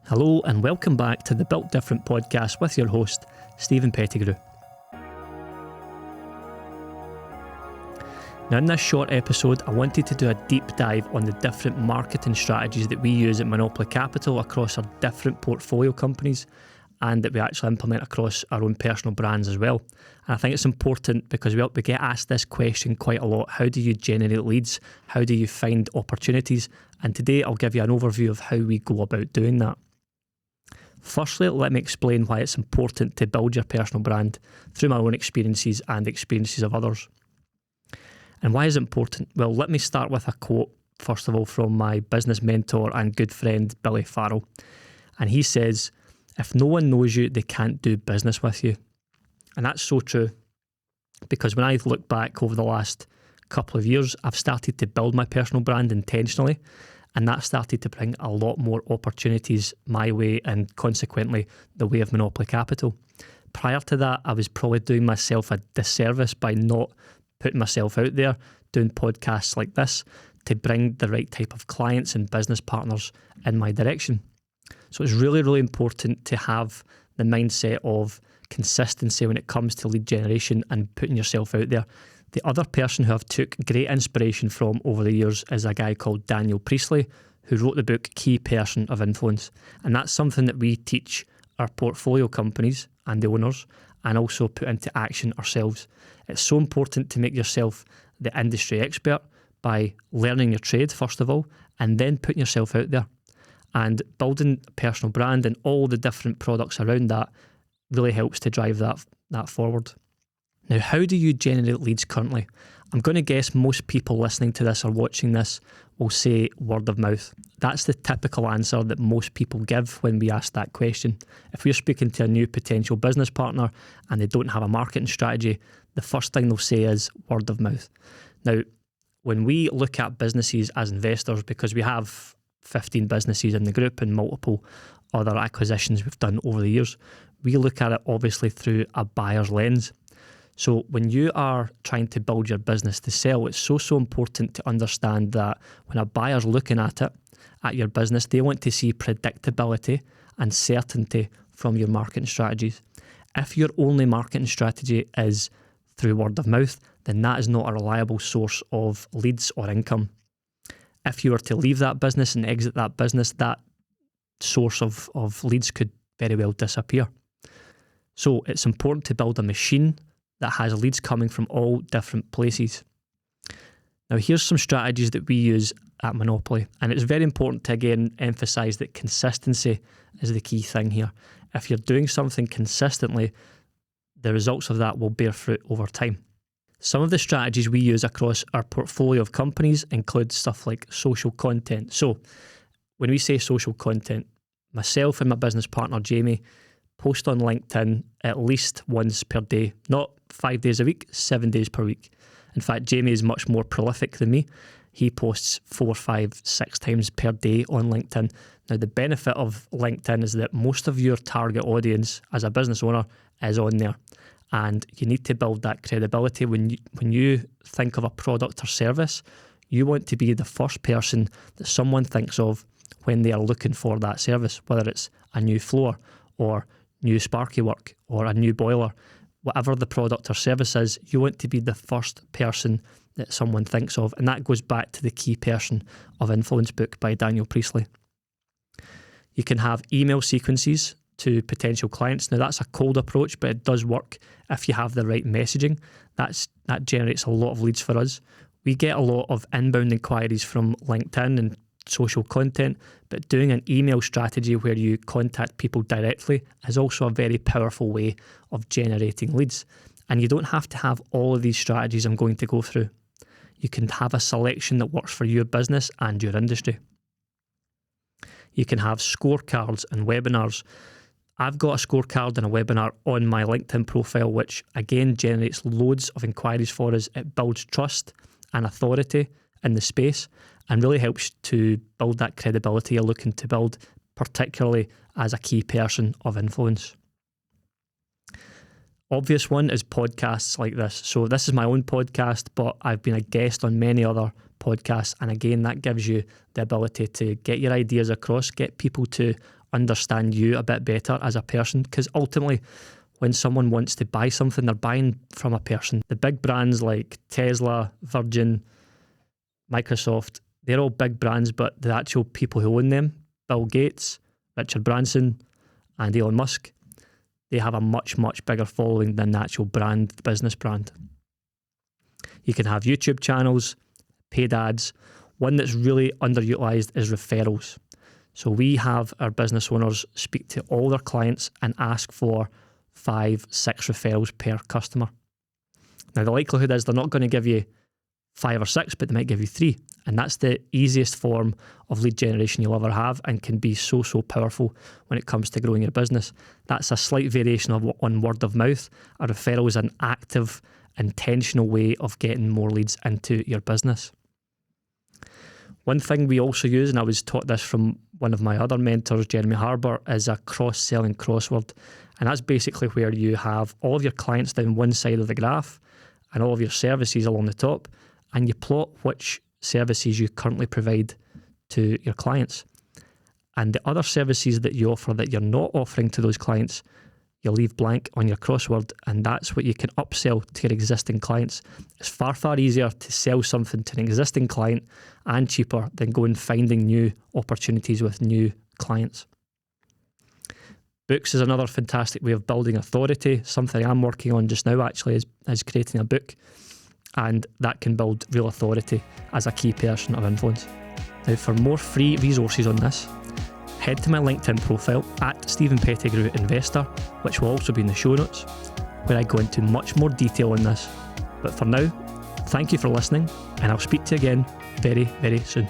Hello and welcome back to the Built Different podcast with your host, Stephen Pettigrew. Now in this short episode, I wanted to do a deep dive on the different marketing strategies that we use at Monopoly Capital across our different portfolio companies and that we actually implement across our own personal brands as well. And I think it's important because we get asked this question quite a lot. How do you generate leads? How do you find opportunities? And today I'll give you an overview of how we go about doing that. Firstly, let me explain why it's important to build your personal brand through my own experiences and experiences of others. And why is it important? Well, let me start with a quote, first of all, from my business mentor and good friend, Billy Farrell. And he says, "If no one knows you, they can't do business with you." And that's so true, because when I look back over the last couple of years, I've started to build my personal brand intentionally, and that started to bring a lot more opportunities my way and consequently the way of Monopoly Capital. Prior to that, I was probably doing myself a disservice by not putting myself out there, doing podcasts like this to bring the right type of clients and business partners in my direction. So it's really, really important to have the mindset of consistency when it comes to lead generation and putting yourself out there. The other person who I've took great inspiration from over the years is a guy called Daniel Priestley, who wrote the book Key Person of Influence. And that's something that we teach our portfolio companies and the owners and also put into action ourselves. It's so important to make yourself the industry expert by learning your trade, first of all, and then putting yourself out there. And building a personal brand and all the different products around that really helps to drive that forward. Now, how do you generate leads currently? I'm going to guess most people listening to this or watching this will say word of mouth. That's the typical answer that most people give when we ask that question. If we're speaking to a new potential business partner and they don't have a marketing strategy, the first thing they'll say is word of mouth. Now, when we look at businesses as investors, because we have 15 businesses in the group and multiple other acquisitions we've done over the years, we look at it obviously through a buyer's lens. So when you are trying to build your business to sell, it's so important to understand that when a buyer's looking at it, at your business, they want to see predictability and certainty from your marketing strategies. If your only marketing strategy is through word of mouth, then that is not a reliable source of leads or income. If you were to leave that business and exit that business, that source of leads could very well disappear. So it's important to build a machine that has leads coming from all different places. Now, here's some strategies that we use at Monopoly, and it's very important to again emphasize that consistency is the key thing here. If you're doing something consistently, the results of that will bear fruit over time. Some of the strategies we use across our portfolio of companies include stuff like social content. So when we say social content, myself and my business partner Jamie post on LinkedIn at least once per day, not 5 days a week, 7 days per week. In fact, Jamie is much more prolific than me. He posts 4, 5, 6 times per day on LinkedIn. Now, the benefit of LinkedIn is that most of your target audience as a business owner is on there. And you need to build that credibility. When you think of a product or service, you want to be the first person that someone thinks of when they are looking for that service, whether it's a new floor or new sparky work or a new boiler. Whatever the product or service is, you want to be the first person that someone thinks of. And that goes back to the Key Person of Influence book by Daniel Priestley. You can have email sequences to potential clients. Now, that's a cold approach, but it does work if you have the right messaging. That generates a lot of leads for us. We get a lot of inbound inquiries from LinkedIn and social content, but doing an email strategy where you contact people directly is also a very powerful way of generating leads. And you don't have to have all of these strategies I'm going to go through. You can have a selection that works for your business and your industry. You can have scorecards and webinars. I've got a scorecard and a webinar on my LinkedIn profile, which again generates loads of inquiries for us. It builds trust and authority in the space and really helps to build that credibility you're looking to build, particularly as a key person of influence. Obvious one is podcasts like this. So this is my own podcast, but I've been a guest on many other podcasts. And again, that gives you the ability to get your ideas across, get people to understand you a bit better as a person, because ultimately when someone wants to buy something, they're buying from a person. The big brands like Tesla, Virgin, Microsoft, they're all big brands, but the actual people who own them, Bill Gates, Richard Branson, and Elon Musk, they have a much, much bigger following than the actual brand, the business brand. You can have YouTube channels, paid ads. One that's really underutilized is referrals. So we have our business owners speak to all their clients and ask for 5, 6 referrals per customer. Now, the likelihood is they're not going to give you 5 or 6, but they might give you 3. And that's the easiest form of lead generation you'll ever have, and can be so, so powerful when it comes to growing your business. That's a slight variation on word of mouth. A referral is an active, intentional way of getting more leads into your business. One thing we also use, and I was taught this from one of my other mentors, Jeremy Harbour, is a cross-selling crossword. And that's basically where you have all of your clients down one side of the graph and all of your services along the top, and you plot which services you currently provide to your clients. And the other services that you offer that you're not offering to those clients, you'll leave blank on your crossword, and that's what you can upsell to your existing clients. It's far, far easier to sell something to an existing client and cheaper than going finding new opportunities with new clients. Books is another fantastic way of building authority. Something I'm working on just now actually is creating a book, and that can build real authority as a key person of influence. Now, for more free resources on this, head to my LinkedIn profile at Stephen Pettigrew Investor, which will also be in the show notes, where I go into much more detail on this. But for now, thank you for listening, and I'll speak to you again very, very soon.